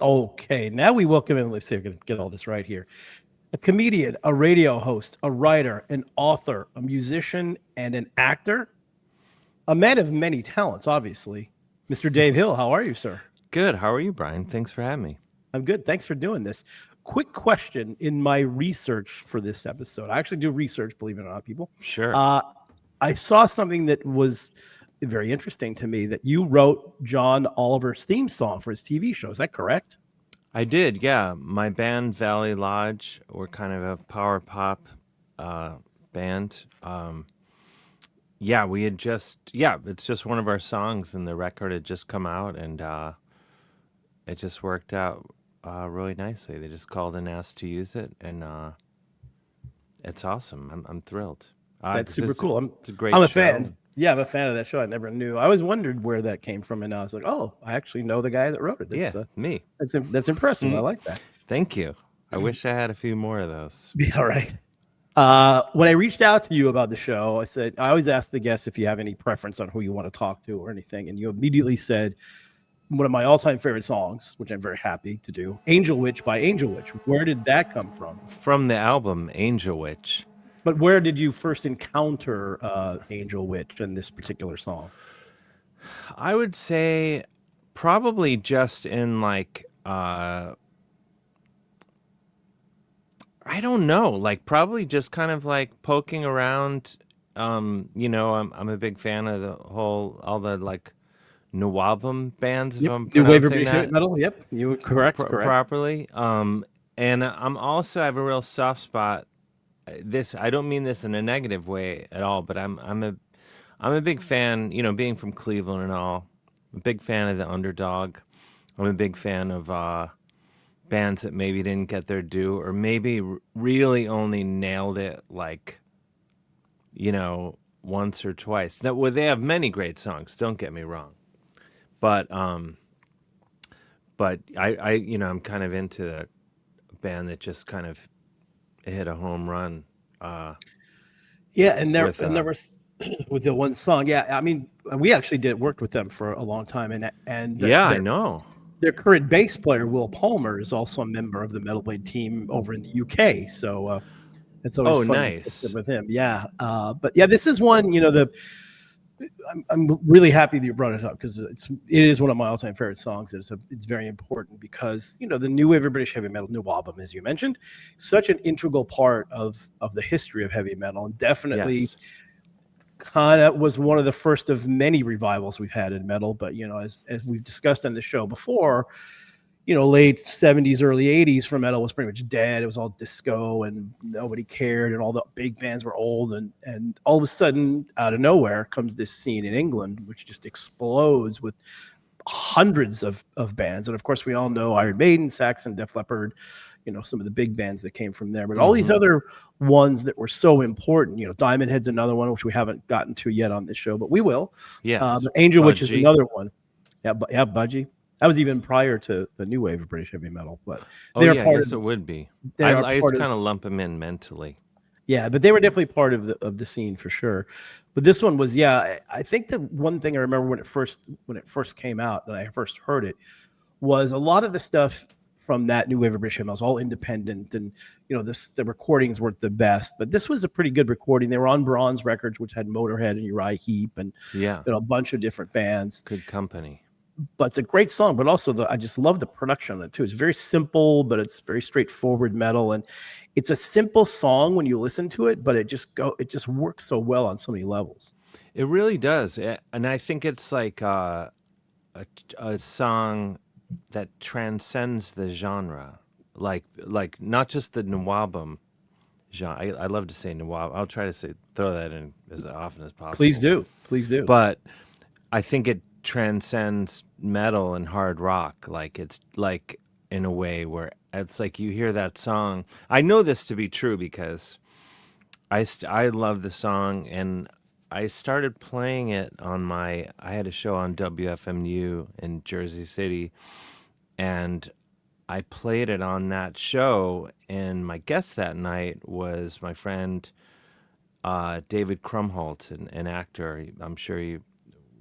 Okay, now we welcome in. Let's see if I can get all this right here. A comedian, a radio host, a writer, an author, a musician, and an actor. A man of many talents, obviously. Mr. Dave Hill, how are you, sir? Good. How are you, Brian? Thanks for having me. I'm good. Thanks for doing this. Quick question in my research for this episode. I actually do research, believe it or not, people. Sure. Uh, I saw something that was very interesting to me that you wrote John Oliver's theme song for his TV show. Is that correct? I did, yeah. My band, Valley Lodge, we're kind of a power pop uh, band. Yeah, it's just one of our songs, and the record had just come out, and it just worked out really nicely. They just called and asked to use it, and it's awesome. I'm thrilled. That's 'Cause super cool. it's a great I'm a show. fan. Yeah, I'm a fan of that show. I never knew. I always wondered where that came from, and I was like, oh, I actually know the guy that wrote it. Yeah, me. That's impressive. I like that. Thank you. I wish I had a few more of those. Yeah, right. When I reached out to you about the show, I said I always ask the guests if you have any preference on who you want to talk to or anything, and you immediately said one of my all-time favorite songs, which I'm very happy to do, "Angel Witch" by Angel Witch. Where did that come from? From the album Angel Witch. But where did you first encounter Angel Witch in this particular song? I would say probably just in like I don't know, like probably just kind of like poking around. I'm a big fan of all the like Nawabum bands, if Yep, I'm new wave of pronouncing British heavy that metal. Yep, you were correct. Correct. properly. And I have a real soft spot. This I don't mean this in a negative way at all, but I'm a big fan. Being from Cleveland and all, I'm a big fan of the underdog. I'm a big fan of bands that maybe didn't get their due, or maybe really only nailed it like once or twice. Now, well, they have many great songs. Don't get me wrong, but I'm kind of into a band that just kind of hit a home run Yeah, and there with and there was with the one song. Yeah, I mean, we actually did worked with them for a long time, and yeah, I know. their current bass player Will Palmer is also a member of the Metal Blade team over in the UK. So it's always Oh, fun to catch up nice. with him. Yeah, but yeah, this is one. I'm really happy that you brought it up because it is one of my all time favorite songs. It's very important because the new wave of British heavy metal, new album, as you mentioned, such an integral part of the history of heavy metal, and definitely Yes. kind of was one of the first of many revivals we've had in metal. But as we've discussed on the show before, late 70s, early 80s for metal was pretty much dead. It was all disco and nobody cared, and all the big bands were old. And all of a sudden, out of nowhere, comes this scene in England, which just explodes with hundreds of bands. And of course, we all know Iron Maiden, Saxon, Def Leppard, some of the big bands that came from there. But all these Mm-hmm. other ones that were so important, Diamond Head's another one, which we haven't gotten to yet on this show, but we will. Yes. But Angel Witch is Budgie. another one. Yeah, Budgie. That was even prior to the new wave of British heavy metal, but Oh they are yeah, I part guess of it would be. they are I just part kind of of lump them in mentally. yeah, but they were definitely part of the scene for sure. But this one was I think the one thing I remember when it first came out and I first heard it was a lot of the stuff from that new wave of British heavy metal was all independent, and the recordings weren't the best, but this was a pretty good recording. They were on Bronze Records, which had Motorhead and Uriah Heep and Yeah. a bunch of different bands. Good company. But it's a great song. But also, I just love the production on it too. It's very simple, but it's very straightforward metal, and it's a simple song when you listen to it. But it just works so well on so many levels. It really does. And I think it's like a, a song that transcends the genre. Like not just the Nawabum genre. I love to say Nawab. I'll try to throw that in as often as Please possible. do, please do. But I think it transcends metal and hard rock. Like it's like in a way where it's like you hear that song. I know this to be true because I love the song, and I started playing it on I had a show on WFMU in Jersey City, and I played it on that show, and my guest that night was my friend David Krumholtz, an actor. I'm sure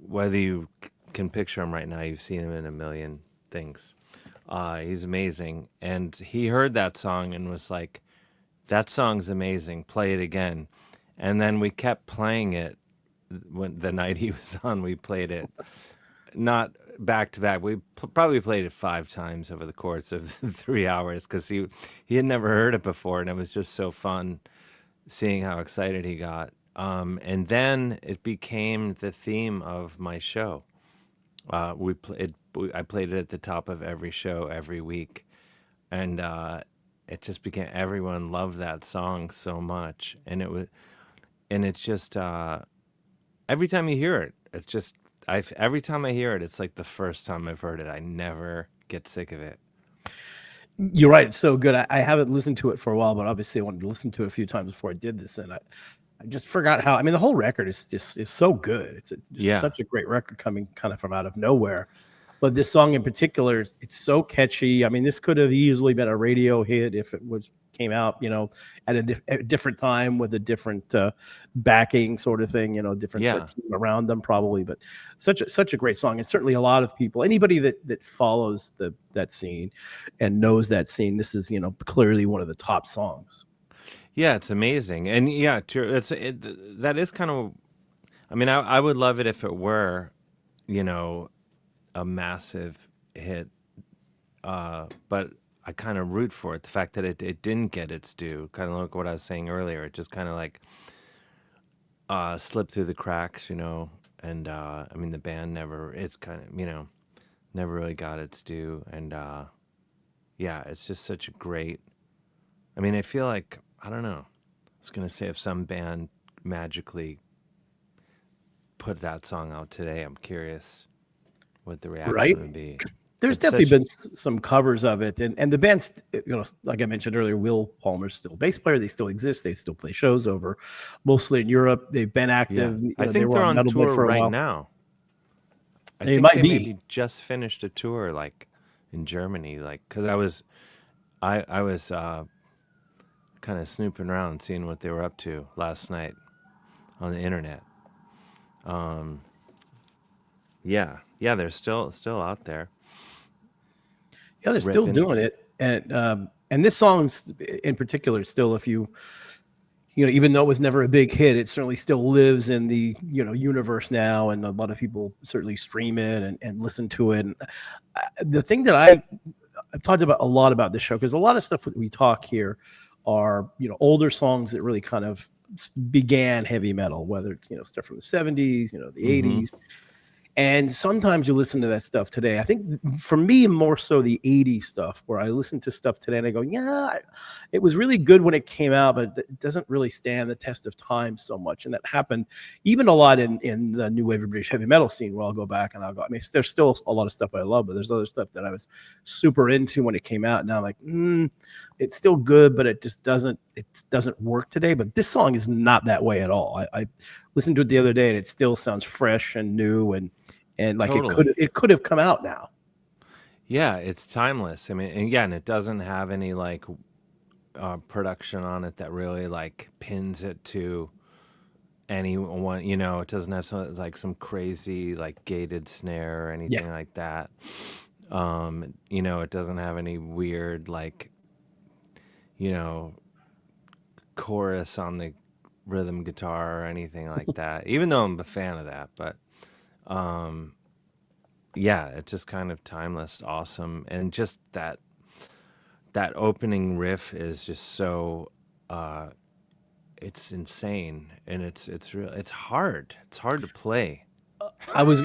whether you can picture him right now, you've seen him in a million things. He's amazing, and he heard that song and was like, "That song's amazing. Play it again." And then we kept playing it when the night he was on. We played it not back to back. We probably played it 5 times over the course of 3 hours because he had never heard it before, and it was just so fun seeing how excited he got. And then it became the theme of my show. I played it at the top of every show every week, and it just became everyone loved that song so much, and it's just every time you hear it, it's just every time I hear it, it's like the first time I've heard it. I never get sick of it. You're right. It's so good. I haven't listened to it for a while, but obviously I wanted to listen to it a few times before I did this, and I just forgot how. I mean, the whole record is so good. Just Yeah, such a great record coming kind of from out of nowhere. But this song in particular, it's so catchy. I mean, this could have easily been a radio hit if it was came out, at a different time with a different backing sort of thing, different yeah, team around them probably. But such a great song, and certainly a lot of people, anybody that follows that scene and knows that scene, this is clearly one of the top songs. yeah. It's amazing, and yeah, that is kind of. I mean, I would love it if it were, you know, a massive hit, but I kind of root for it. The fact that it didn't get its due, kind of like what I was saying earlier. It just kind of like slipped through the cracks, And I mean, the band never. It's kind of never really got its due, and yeah, it's just such a great. I mean, I feel like I don't know. I was gonna say if some band magically put that song out today, I'm curious what the Right. reaction would be. There's It's definitely such been some covers of it, and the band's, like I mentioned earlier, Will Palmer's still a bass player. They still exist. They still play shows over, mostly in Europe. They've been yeah. active. I They think were they're on on Metal Blade tour for a right while. now. I They think might they be. maybe just finished a tour like in Germany, like because I was kind of snooping around seeing what they were up to last night on the internet. Um, yeah, yeah, they're still out there Yeah, they're still ripping. doing it, and this song in particular, still, if even though it was never a big hit, it certainly still lives in the universe now, and a lot of people certainly stream it and listen to it. And the thing that I've talked about a lot about this show, because a lot of stuff that we talk here are older songs that really kind of began heavy metal, whether it's stuff from the 70s, the Mm-hmm. 80s, and sometimes you listen to that stuff today. I think for me, more so the 80s stuff, where I listen to stuff today and I go, yeah, it was really good when it came out, but it doesn't really stand the test of time so much. And that happened even a lot in the new wave of British heavy metal scene, where I'll go back and I'll go, I mean, there's still a lot of stuff I love, but there's other stuff that I was super into when it came out. Now I'm like, it's still good, but it doesn't work today. But this song is not that way at all. I listened to it the other day and it still sounds fresh and new, and like it could Totally. it could have come out now. Yeah, it's timeless. I mean, and again, it doesn't have any like production on it that really like pins it to anyone. It doesn't have some crazy like gated snare or Yeah. anything like that. It doesn't have any weird like you know chorus on the rhythm guitar or anything like that. Even though I'm a fan of that, but um, yeah, it's just kind of timeless, awesome, and just that opening riff is just so uh, it's insane, and it's real. It's hard. It's hard to play. I was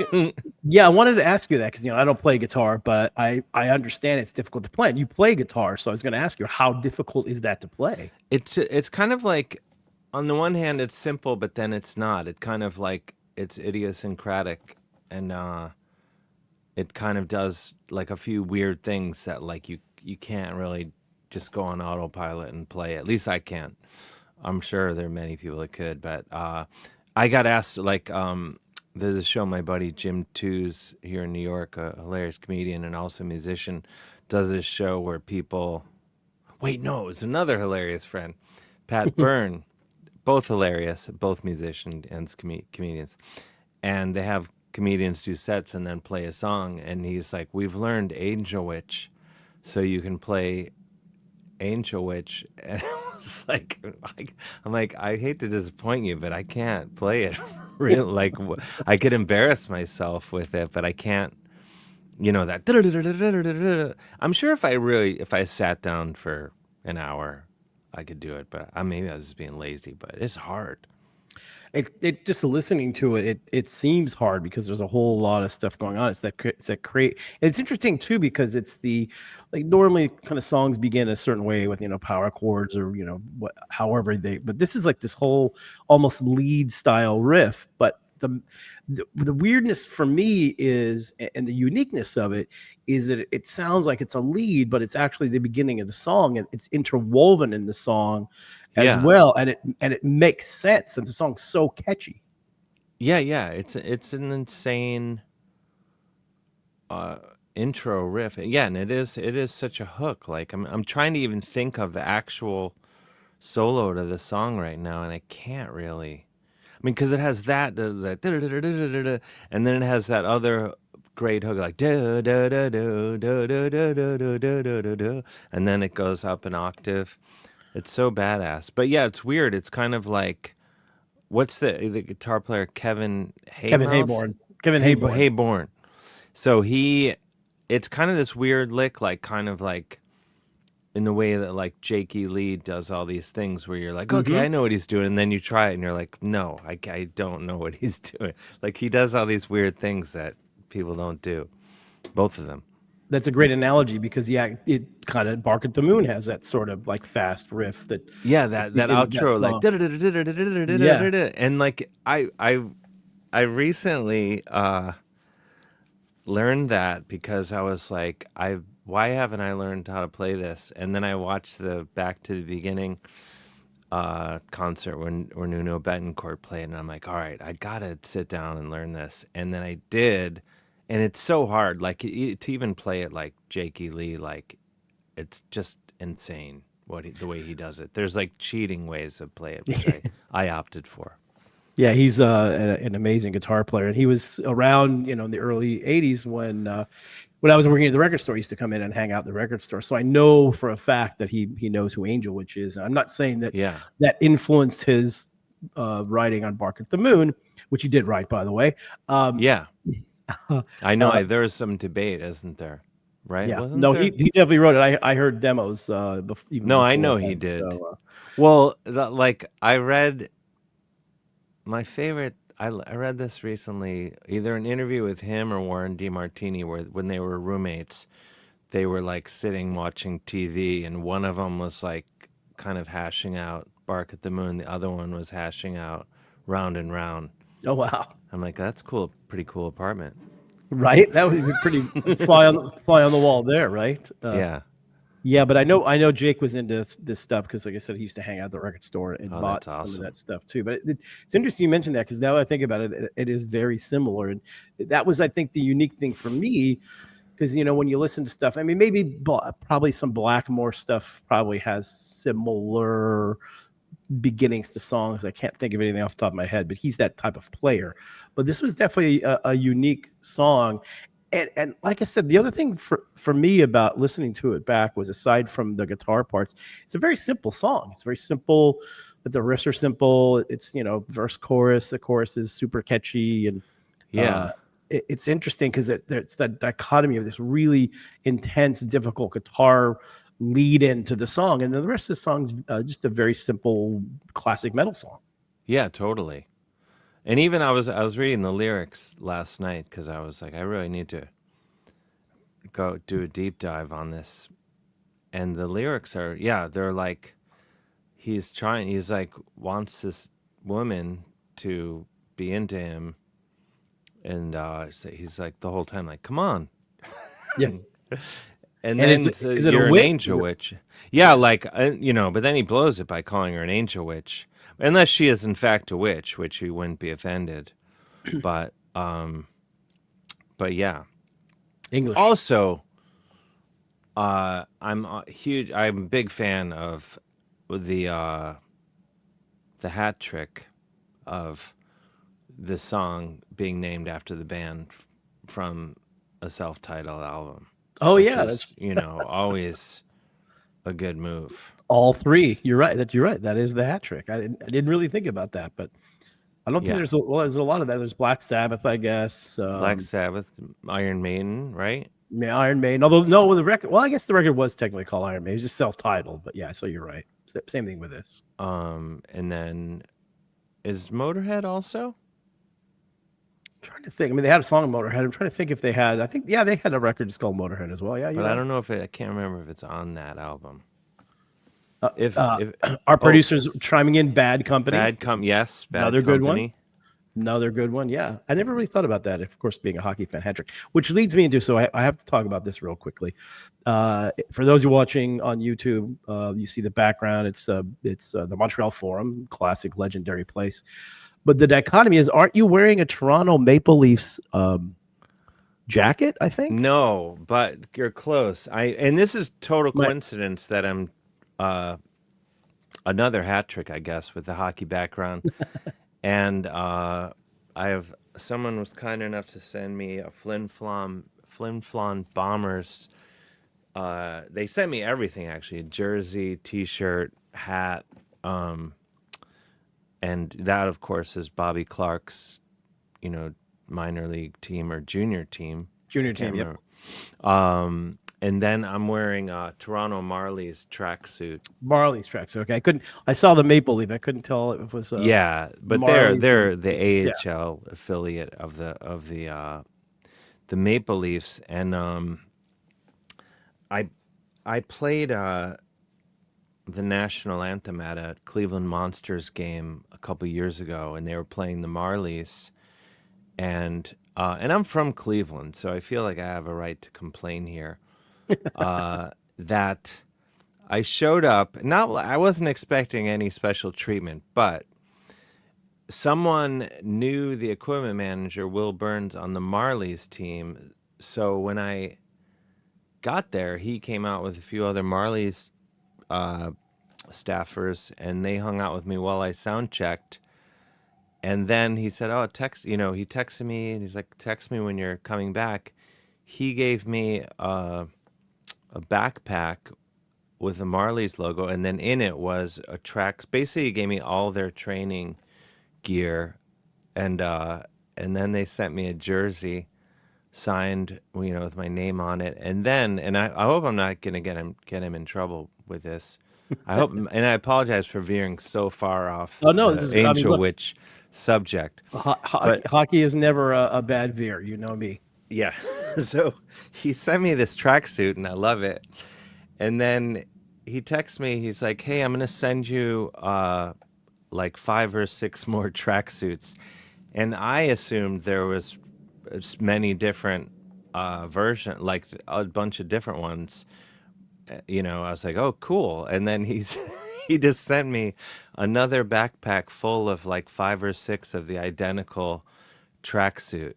Yeah, I wanted to ask you that because I don't play guitar, but I understand it's difficult to play. And you play guitar, so I was going to ask you, how difficult is that to play? It's kind of like on the one hand it's simple, but then it's not. It kind of like it's idiosyncratic, and it kind of does like a few weird things that like you can't really just go on autopilot and play. At least I can't. I'm sure there are many people that could, but I got asked like there's a show my buddy Jim Tews here in New York, a hilarious comedian and also musician, does this show where people. Wait, no, it's another hilarious friend, Pat Byrne, both hilarious, both musicians and comedians, and they have comedians do sets and then play a song, and he's like, "We've learned Angel Witch so you can play Angel Witch, and I was I'm like, I hate to disappoint you, but I can't play it. Real like I could embarrass myself with it, but I can't. You know that. I'm sure if I sat down for an hour, I could do it. But maybe I was just being lazy. But it's hard. It just listening to it, it seems hard because there's a whole lot of stuff going on. It's that create, and it's interesting too because it's the like normally kind of songs begin a certain way with power chords or what however they, but this is like this whole almost lead style riff, but the weirdness for me is, and the uniqueness of it is that it sounds like it's a lead, but it's actually the beginning of the song, and it's interwoven in the song as Yeah, well, and it makes sense, and the song's so catchy. yeah. It's an insane intro riff. Yeah, and it is such a hook. Like I'm trying to even think of the actual solo to the song right now, and I can't really. I mean, because it has that, and then it has that other great hook like da da da da da da da da da da da da da, and then it goes up an octave. It's so badass. But yeah, it's weird. It's kind of like what's the guitar player Kevin Kevin Haymouth? Hayborn. Kevin Hayborn. Hayborn. So it's kind of this weird lick, like kind of like in the way that like Jakey Lee does all these things where you're like, okay, Hmm. I know what he's doing. And then you try it and you're like, no, I don't know what he's doing. Like he does all these weird things that people don't do. Both of them. That's a great analogy because yeah, it kind of Bark at the Moon has that sort of like fast riff Yeah, that that begins that outro, like, song. Yeah. and like I recently learned that because I was like, why haven't I learned how to play this? And then I watched the Back to the Beginning concert when Nuno Betancourt played, and I'm like, all right, I gotta sit down and learn this. And then I did, and it's so hard, like to even play it like Jakey Lee, like it's just insane the way he does it. There's like cheating ways to play it, which I opted for. Yeah, he's an amazing guitar player, and he was around, in the early '80s when I was working at the record store. He used to come in and hang out at the record store, so I know for a fact that he knows who Angel Witch is. And I'm not saying that Yeah, that influenced his writing on Bark at the Moon, which he did write, by the way. Um, yeah. I know. uh, There's some debate, isn't there? Right? yeah, Wasn't no, he there? he definitely wrote it. I heard demos even No, I before know he then. did. So Well, like I read my favorite. I read this recently, either an interview with him or Warren DeMartini, where when they were roommates, they were like sitting watching TV, and one of them was like kind of hashing out Bark at the Moon, the other one was hashing out Round and Round. oh wow, I'm like, that's cool, pretty cool apartment. right? That would be pretty fly on the wall there, right? Yeah. Yeah, but I know Jake was into this stuff because, like I said, he used to hang out at the record store and Oh, that's bought some of awesome. that stuff too. But it's interesting you mentioned that because now that I think about it, it is very similar, and that was, I think, the unique thing for me because when you listen to stuff, I mean, maybe probably some Blackmore stuff probably has similar beginnings to songs. I can't think of anything off the top of my head, but he's that type of player. But this was definitely a unique song. And like I said, the other thing for me about listening to it back was, aside from the guitar parts, it's a very simple song. It's very simple, but the riffs are simple. It's verse chorus. The chorus is super catchy, and uh, Yeah. it's interesting because it's that dichotomy of this really intense, difficult guitar lead into the song, and then the rest of the song's just a very simple classic metal song. Yeah, totally. And even I was reading the lyrics last night because I was like, I really need to go do a deep dive on this. And the lyrics are, yeah, they're like he's like wants this woman to be into him, and so he's like the whole time like, come on. Yeah, And and then so is it a you're an wit? angel Is it? witch. Yeah, Yeah. like but then he blows it by calling her an angel witch, unless she is in fact a witch, which he wouldn't be offended. But yeah. English. Also, I'm a big fan of the hat trick of the song being named after the band from a self-titled album. Oh which yeah, that's is always a good move. all three. You're right. You're right. That is the hat trick. I didn't really think about that, but I don't think Yeah, there's a lot of that. There's Black Sabbath, I guess. Black Sabbath, Iron Maiden, right? Yeah, Iron Maiden. Although no, the record. Well, I guess the record was technically called Iron Maiden. It was just self-titled, but yeah. So you're right. Same thing with this. And then is Motorhead also? I'm trying to think. I mean, they had a song on Motorhead. I'm trying to think if they had. I think yeah, they had a record just called Motorhead as well. Yeah, you're But I right. don't know if I can't remember if it's on that album. Uh, If uh, if our oh, producers chiming in. Bad Company. yes, Bad Another good one. Company. Another good one. Yeah. I never really thought about that. Of course, being a hockey fan, hat trick, which leads me into, so I have to talk about this real quickly. For those who are watching on YouTube, you see the background. It's the Montreal Forum, classic, legendary place. But the dichotomy is, aren't you wearing a Toronto Maple Leafs jacket? I think. No, but you're close. And this is total My, coincidence that I'm another hat trick, I guess, with the hockey background. And I have someone was kind enough to send me a Flin Flon Bombers. They sent me everything actually: a jersey, T-shirt, hat, and that of course is Bobby Clark's, minor league team or junior team. junior I can't team. Yep. remember. And then I'm wearing a Toronto Marlies tracksuit. Marlies tracks. Okay. I couldn't. I saw the Maple Leaf. I couldn't tell if it was Yeah, but they're Marlies. they're the Yeah. AHL affiliate of the Maple Leafs, and I I played the national anthem at a Cleveland Monsters game a couple years ago, and they were playing the Marlies, and I'm from Cleveland, so I feel like I have a right to complain here. That I showed up. Not I wasn't expecting any special treatment, but someone knew the equipment manager, Will Burns, on the Marlies team. So when I got there, he came out with a few other Marlies staffers, and they hung out with me while I sound checked. And then he said, "Oh, he texted me, and he's like, text me when you're coming back." He gave me a backpack with the Marlies logo, and then in it was a track. Basically, he gave me all their training gear, and then they sent me a jersey signed, with my name on it. And I hope I'm not gonna get him in trouble with this. I hope, and I apologize for veering so far off Oh no, this the is. I mean, Angel look, Witch subject, but hockey is never a bad veer. You know me. yeah. So he sent me this tracksuit, and I love it. And then he texts me. He's like, "Hey, I'm gonna send you like 5 or 6 more tracksuits," and I assumed there was many different version, like a bunch of different ones. I was like, "Oh, cool!" And then he just sent me another backpack full of like 5 or 6 of the identical tracksuit.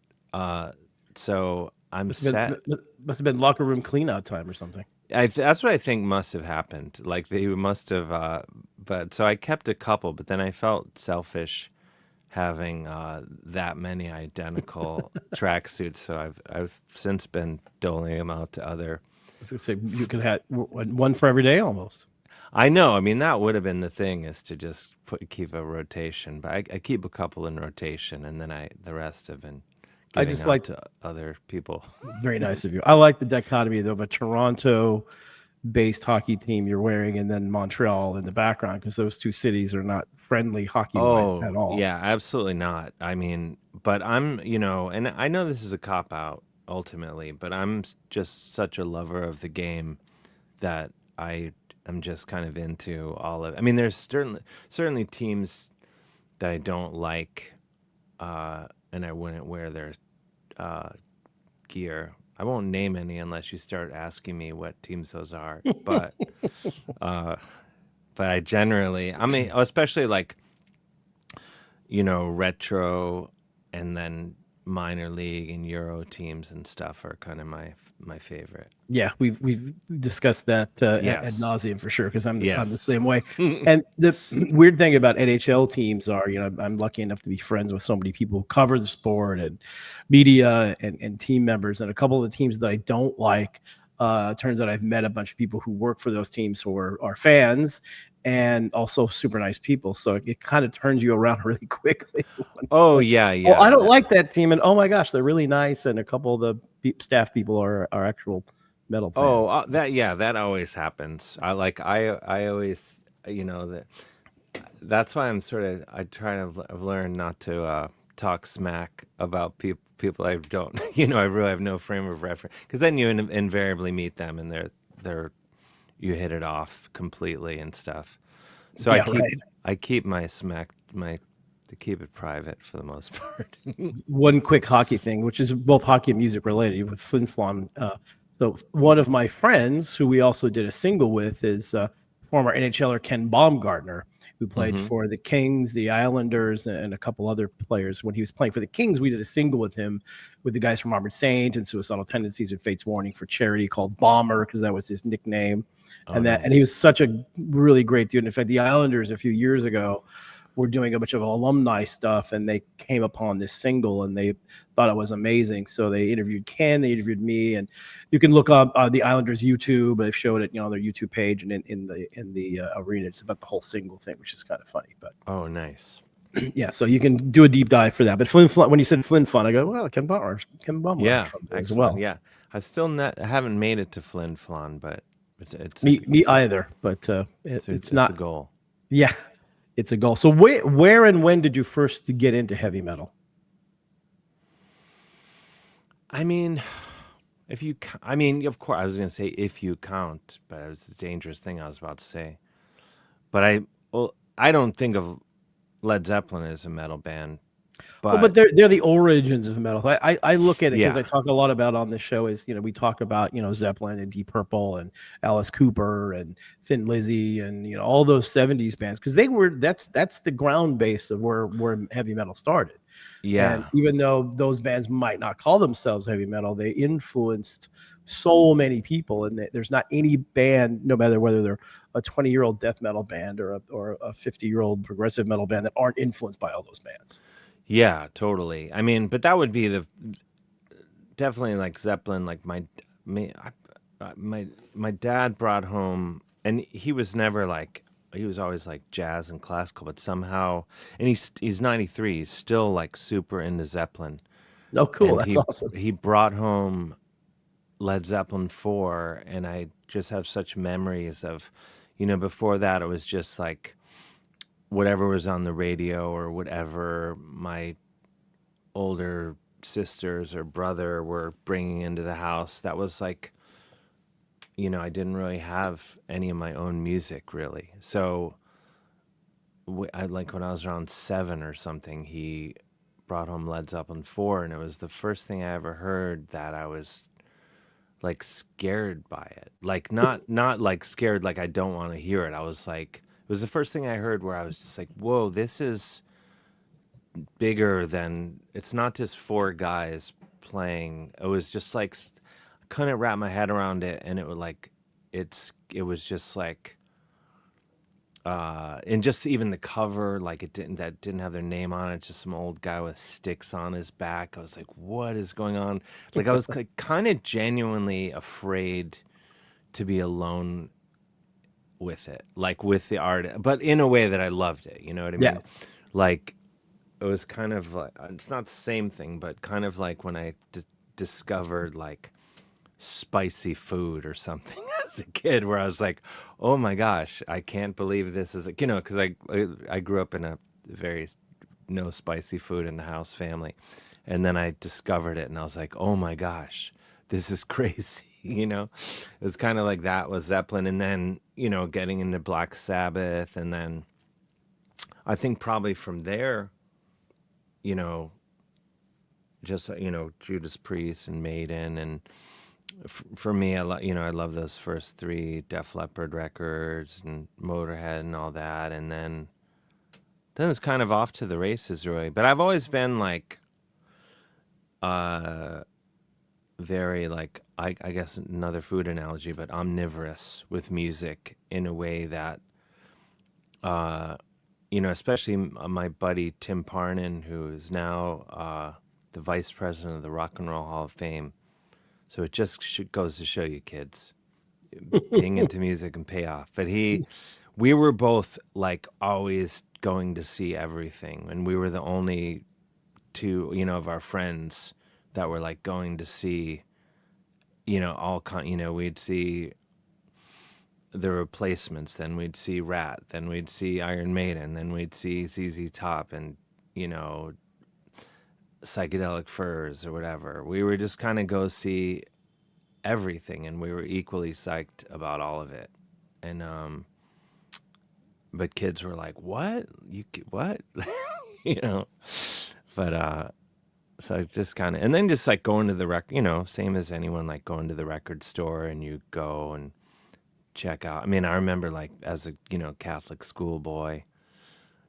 So I'm Must have set. been must have been locker room clean out time or something. That's what I think must have happened. Like they must have, but so I kept a couple, but then I felt selfish having that many identical tracksuits. So I've since been doling them out to other. I was gonna say you could have one for every day almost. I know. I mean, that would have been the thing, is to just keep a rotation. But I keep a couple in rotation, and then the rest have been I giving just out like to other people. very nice of you. I like the dichotomy of a Toronto based hockey team you're wearing and then Montreal in the background, because those two cities are not friendly hockey wise Oh, at all. yeah, absolutely not. I mean, but and I know this is a cop out ultimately, but just such a lover of the game that I am just kind of into all of. I mean, there's certainly teams that I don't like, and I wouldn't wear their uh, gear. I won't name any unless you start asking me what teams those are. Uh, but I generally, I mean, especially like retro, and then minor league and Euro teams and stuff are kind of my favorite. Yeah, we've discussed that ad Yes. nauseum for sure, because I'm the Yes. same way. And the weird thing about NHL teams are, I'm lucky enough to be friends with so many people who cover the sport and media and team members, and a couple of the teams that I don't like. Turns out I've met a bunch of people who work for those teams who are fans and also super nice people. So it kind of turns you around really quickly. When it's Oh like, yeah, oh, I yeah. don't like that team, and oh my gosh, they're really nice, and a couple of the staff people are actual metal fans. Oh, that yeah, that always happens. I always that that's why I'm sort of I try to I've learned not to talk smack about people I don't I really have no frame of reference, because then you invariably meet them and they're you hit it off completely and stuff. So Yeah, right. I keep my smack my to keep it private for the most part. One quick hockey thing, which is both hockey and music related with Flin Flon. So one of my friends, who we also did a single with, is former NHLer Ken Baumgartner, who played Hmm. for the Kings, the Islanders, and a couple other players. When he was playing for the Kings, we did a single with him, with the guys from Armored Saint and Suicidal Tendencies and Fates Warning for charity, called Bomber, because that was his nickname. Oh, And he nice. was such a really great dude. In fact, the Islanders a few years ago were doing a bunch of alumni stuff, and they came upon this single and they thought it was amazing. So they interviewed Ken, they interviewed me, and you can look up the Islanders YouTube. They've showed it, their YouTube page, and in the arena. It's about the whole single thing, which is kind of funny. But Oh, nice. yeah, so you can do a deep dive for that. But when you said Flynn Fun, I go, well, Ken Bummer's Yeah, from there as excellent. well. Yeah, I've still not haven't made it to Flin Flon, but it's Me either, but it's it's a not. goal. Yeah, it's a goal. So where and when did you first get into heavy metal? I mean, I mean, of course, I was going to say if you count, but it was a dangerous thing I was about to say. But I don't think of Led Zeppelin as a metal band, Well, but but they're the origins of metal. I look at it because I yeah, talk a lot about on this show is, we talk about, Zeppelin and Deep Purple and Alice Cooper and Thin Lizzy and, all those 70s bands, because that's the ground base of where heavy metal started. And yeah, even though those bands might not call themselves heavy metal, they influenced so many people. And there's not any band, no matter whether they're a 20-year-old death metal band or a 50-year-old progressive metal band, that aren't influenced by all those bands. yeah, totally. I mean, but that would be the definitely like Zeppelin. Like me, my dad brought home, and he was never like he was always like jazz and classical, but somehow, and he's 93, he's still like super into Zeppelin, Oh, cool. and That's awesome. he brought home Led Zeppelin 4, and I just have such memories of, before that it was just like whatever was on the radio or whatever my older sisters or brother were bringing into the house. That was like, I didn't really have any of my own music really. So I like when I was around 7 or something, he brought home Led Zeppelin 4, and it was the first thing I ever heard that I was like scared by it. Like not like scared like I don't want to hear it. I was like it was the first thing I heard where I was just like, "Whoa, this is bigger than it's not just four guys playing." It was just like I couldn't wrap my head around it, and it was like it was just like and just even the cover, like that didn't have their name on it, just some old guy with sticks on his back. I was like, what is going on? Like I was like, kind of genuinely afraid to be alone with it, like with the art, but in a way that I loved it. You know what I Yeah. mean? Like it was kind of like it's not the same thing, but kind of like when I discovered like spicy food or something as a kid, where I was like, oh my gosh, I can't believe this is because I grew up in a very no spicy food in the house family, and then I discovered it and I was like, oh my gosh, this is crazy. It was kind of like that with Zeppelin, and then getting into Black Sabbath, and then I think probably from there, you know just Judas Priest and Maiden, and for me, I love those first three Def Leppard records and Motorhead and all that, and then it's kind of off to the races, really. But I've always been like, uh, very like I guess another food analogy, but omnivorous with music in a way that, uh, especially my buddy Tim Parnan, who is now the vice president of the Rock and Roll Hall of Fame, So it just goes to show you, kids, being into music and pay off. But we were both like always going to see everything, and we were the only two, of our friends that were like going to see, we'd see the Replacements, then we'd see Rat, then we'd see Iron Maiden, then we'd see ZZ Top, and you know Psychedelic Furs or whatever. We were just kind of go see everything, and we were equally psyched about all of it. And but kids were like, "What? What?" you know. But so it's just kind of, and then just like going to the same as anyone, like going to the record store and you go and check out. I mean, I remember like as a Catholic schoolboy,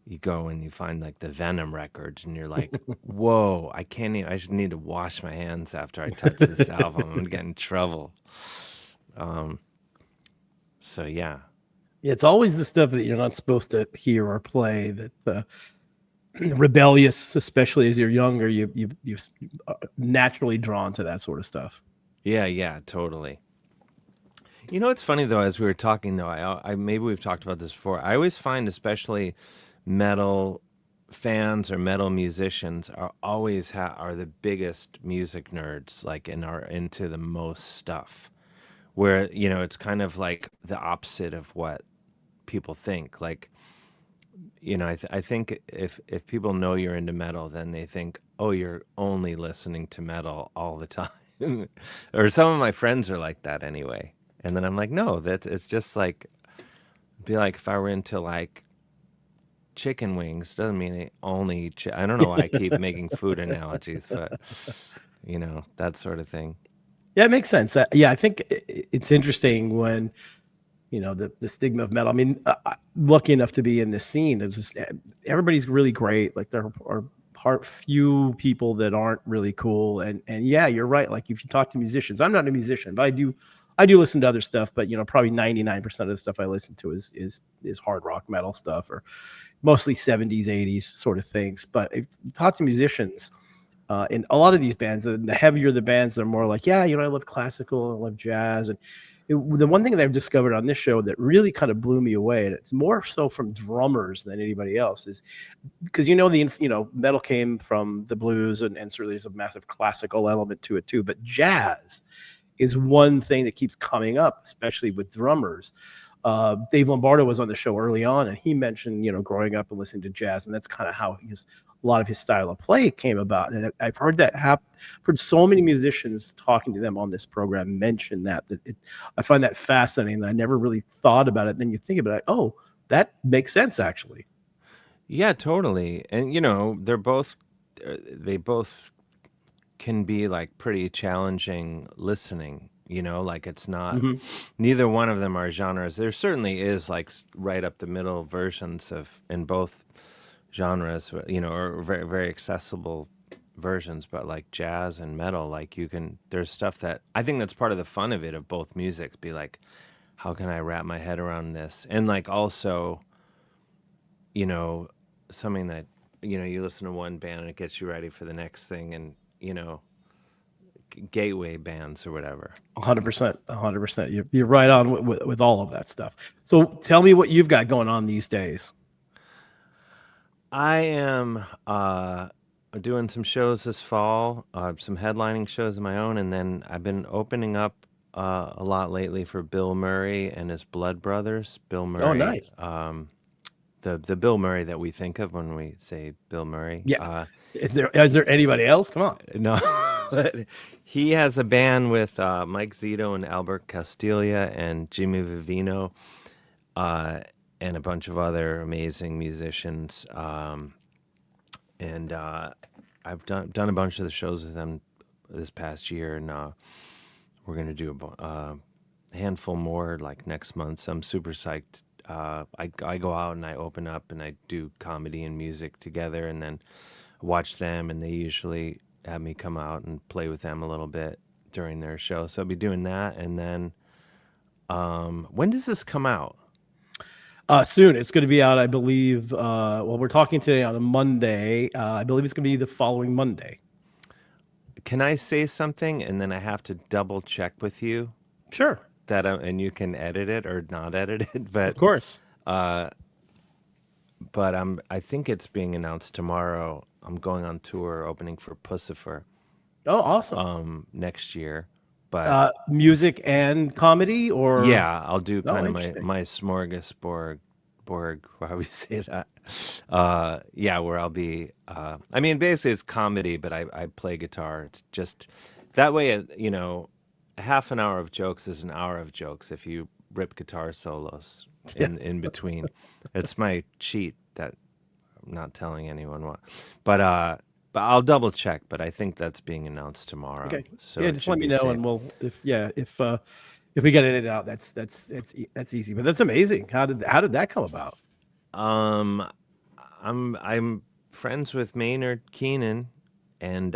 you go and you find like the Venom records, and you're like, "Whoa, I can't even. I should need to wash my hands after I touch this album. I'm gonna get in trouble." So yeah, It's always the stuff that you're not supposed to hear or play that rebellious, especially as you're younger, you are naturally drawn to that sort of stuff. yeah, totally. It's funny though. As we were talking though, I maybe we've talked about this before. I always find, especially metal fans or metal musicians are always are the biggest music nerds, like, and are into the most stuff. Where it's kind of like the opposite of what people think. Like, I think if people know you're into metal, then they think, oh, you're only listening to metal all the time. Or some of my friends are like that anyway. And then I'm like, no, that it's just like, be like if I were into like chicken wings, doesn't mean it only. I don't know why I keep making food analogies, but that sort of thing. Yeah, it makes sense. Yeah, I think it's interesting when the stigma of metal. I mean, lucky enough to be in this scene. It's just everybody's really great. Like there are few people that aren't really cool. And yeah, you're right. Like if you talk to musicians, I'm not a musician, but I do listen to other stuff. But probably 99% of the stuff I listen to is hard rock metal stuff, or mostly 70s, 80s sort of things. But if you talk to musicians, in a lot of these bands, the heavier the bands, they're more like, yeah, I love classical, I love jazz. And the one thing that I've discovered on this show that really kind of blew me away, and it's more so from drummers than anybody else, is because metal came from the blues, and certainly there's a massive classical element to it too. But jazz is one thing that keeps coming up, especially with drummers. Dave Lombardo was on the show early on, and he mentioned, growing up and listening to jazz, and that's kind of how a lot of his style of play came about. And I've heard that happen. Heard so many musicians talking to them on this program mention I find that fascinating. I never really thought about it. Then you think about it, oh, that makes sense actually. Yeah, totally. And they both can be like pretty challenging listening. Like it's not. Mm-hmm. Neither one of them are genres. There certainly is like right up the middle versions of in both genres. Or very very accessible versions. But like jazz and metal, like there's stuff that I think that's part of the fun of it, of both music. Be like, how can I wrap my head around this? And like also, you know, something that you listen to one band and it gets you ready for the next thing, and gateway bands or whatever. 100%, 100%. You're right on with all of that stuff. So tell me what you've got going on these days. I am doing some shows this fall, some headlining shows of my own, and then I've been opening up a lot lately for Bill Murray and his Blood Brothers. Bill Oh, Murray, nice. the Bill Murray that we think of when we say Bill Murray. Yeah. Is there anybody else? Come on. No, but he has a band with Mike Zito and Albert Castilla and Jimmy Vivino, and a bunch of other amazing musicians. And I've done a bunch of the shows with them this past year, and we're gonna do a handful more like next month. So I'm super psyched. I go out and I open up and I do comedy and music together, and then watch them, and they usually have me come out and play with them a little bit during their show. So I'll be doing that, and then when does this come out? Soon. It's going to be out, I believe. Well, we're talking today on a Monday. I believe it's going to be the following Monday. can I say something and then I have to double check with you Sure, that and you can edit it or not edit it, of course. but I think it's being announced tomorrow. I'm going on tour opening for Pussifer Oh, awesome. next year. But Music and comedy, or yeah, I'll do oh, kind of interesting. my smorgasbord borg, how would you say that? Yeah, where I'll be I mean basically it's comedy, but I play guitar. It's just that way half an hour of jokes is an hour of jokes if you rip guitar solos Yeah. in between. It's my cheat that I'm not telling anyone what. But I'll double check, but I think that's being announced tomorrow. Okay. So Yeah, it just let should me be know, safe. and we'll if we get it out, that's easy. But that's amazing. How did that come about? Um I'm friends with Maynard Keenan, and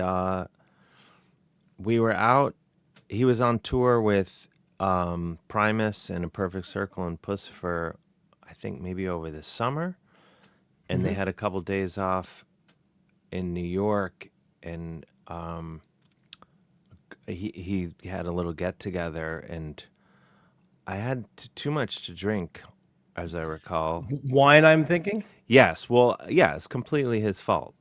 we were out. He was on tour with Primus and A Perfect Circle and Puss for I think maybe over the summer, and they Hmm. had a couple days off in New York, and he had a little get together, and I had too much to drink, as I recall. Wine, I'm thinking. Yes, well, yeah, it's completely his fault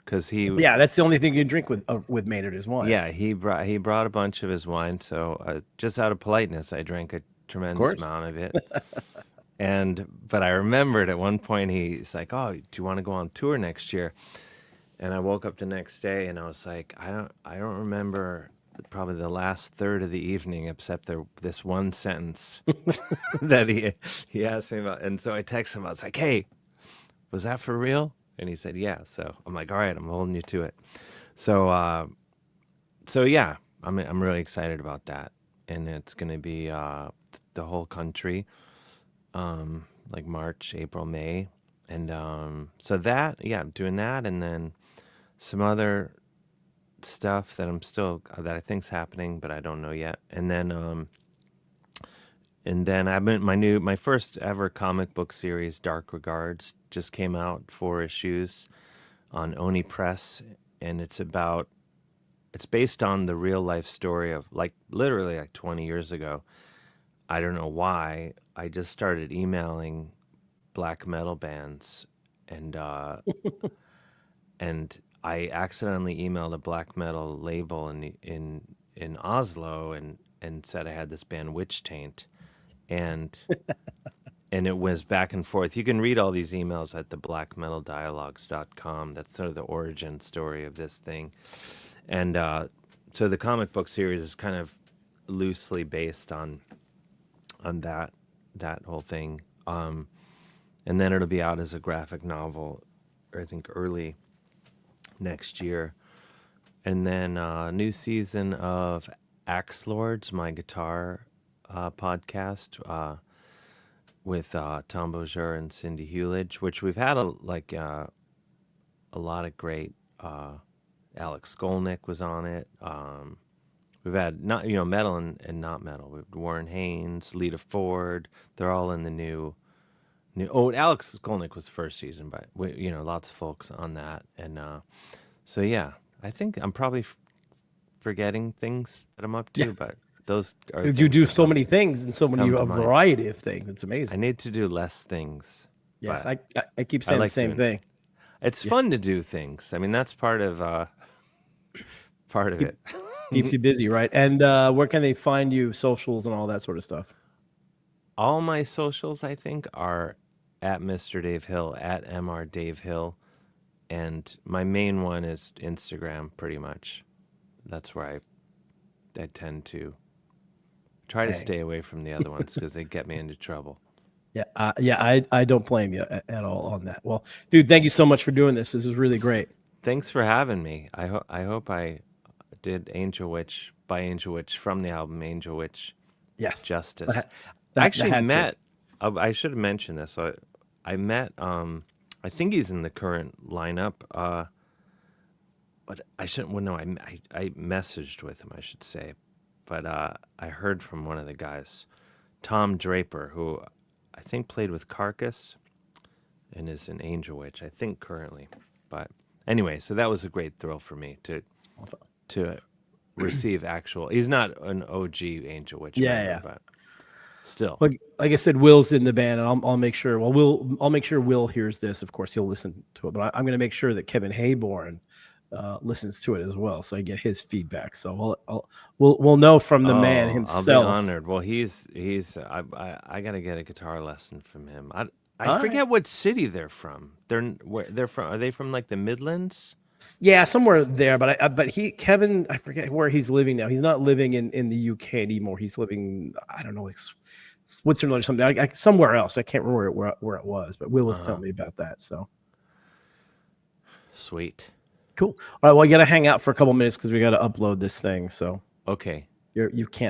because Yeah, that's the only thing you can drink with Maynard is wine. yeah, he brought a bunch of his wine, so just out of politeness, I drank a Of tremendous course. amount of it. And but I remembered at one point he's like, "Oh, do you want to go on tour next year?" And I woke up the next day and I was like, I don't remember probably the last third of the evening except this one sentence that he asked me about. And so I texted him. I was like, "Hey, was that for real?" And he said, "Yeah." So I'm like, "All right, I'm holding you to it." So yeah, I'm really excited about that, and it's gonna be the whole country, like March, April, May, and so that yeah, I'm doing that, and then some other stuff that that I think's happening, but I don't know yet, and then I meant my first ever comic book series, Dark Regards, just came out, 4 issues on Oni Press, and it's based on the real life story of like literally like 20 years ago. I don't know why. I just started emailing black metal bands, and I accidentally emailed a black metal label in Oslo, and said I had this band Witch Taint, and it was back and forth. You can read all these emails at the blackmetaldialogues.com. That's sort of the origin story of this thing. And so the comic book series is kind of loosely based on that whole thing. And then it'll be out as a graphic novel, I think early next year. And then a new season of Axe Lords, my guitar podcast with Tom Beaujeur and Cindy Hewledge, which we've had a lot of great. Alex Skolnick was on it. We've had not metal and not metal. We've Warren Haynes, Lita Ford. They're all in the new. Oh, Alex Skolnick was first season, but lots of folks on that, and so yeah, I think I'm probably forgetting things that I'm up Yeah, to, but those are you things do that so many things and come to a mind. variety of things. It's I amazing. need to do less things, Yeah, but I keep I saying the like same doing. thing. It's Yeah, fun to do things. I mean, that's part of keep, it. keeps you busy, right? And where can they find you, socials and all that sort of stuff? All my socials, I think, are at Mr. Dave Hill, at Mr. Dave Hill, and my main one is Instagram. Pretty much, that's where I tend to try to Dang. stay away from the other ones because they get me into trouble. Yeah, I don't blame you at all on that. Well, dude, thank you so much for doing this. This is really great. Thanks for having me. I hope I did Angel Witch by Angel Witch from the album Angel Witch Yes, justice. that I that actually had to. met. I should have mentioned this. So I met. I think he's in the current lineup. But I shouldn't. Well, no, I messaged with him, I should say. But I heard from one of the guys, Tom Draper, who I think played with Carcass and is in Angel Witch, I think currently. But anyway, so that was a great thrill for me to receive actual. He's not an OG Angel Witch Yeah, member, yeah. but still. Like I said, Will's in the band, and I'll make sure. Well, I'll make sure Will hears this. Of course, he'll listen to it, but I'm going to make sure that Kevin Hayborn listens to it as well, so I get his feedback. So we'll know from the man Oh, I'll be himself. honored. Well, I gotta get a guitar lesson from him. I All right. forget what city they're from. They're from. Are they from like the Midlands? Yeah, somewhere there, but Kevin, I forget where he's living now. He's not living in the UK anymore. He's living, I don't know, like Switzerland or something, somewhere else. I can't remember where it was, but Will was telling me about that. So Sweet. cool. All right, well, I got to hang out for a couple minutes because we got to upload this thing. So Okay. you can't